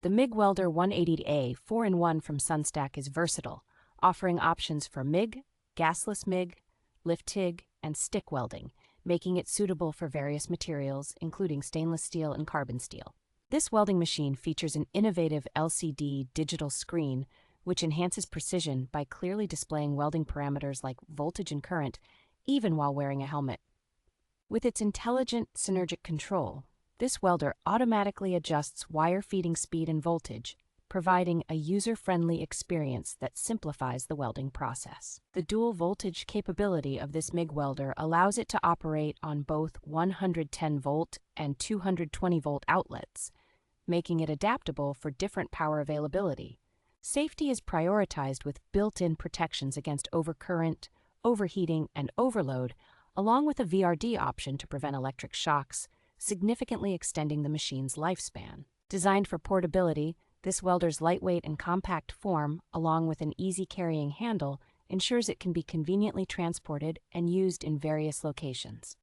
The MIG Welder 180A 4-in-1 from Sunstac is versatile, offering options for MIG, gasless MIG, lift TIG, and stick welding, making it suitable for various materials, including stainless steel and carbon steel. This welding machine features an innovative LCD digital screen, which enhances precision by clearly displaying welding parameters like voltage and current, even while wearing a helmet. With its intelligent synergic control, this welder automatically adjusts wire feeding speed and voltage, providing a user-friendly experience that simplifies the welding process. The dual voltage capability of this MIG welder allows it to operate on both 110-volt and 220-volt outlets, making it adaptable for different power availability. Safety is prioritized with built-in protections against overcurrent, overheating, and overload, along with a VRD option to prevent electric shocks, significantly extending the machine's lifespan. Designed for portability, this welder's lightweight and compact form, along with an easy-carrying handle, ensures it can be conveniently transported and used in various locations.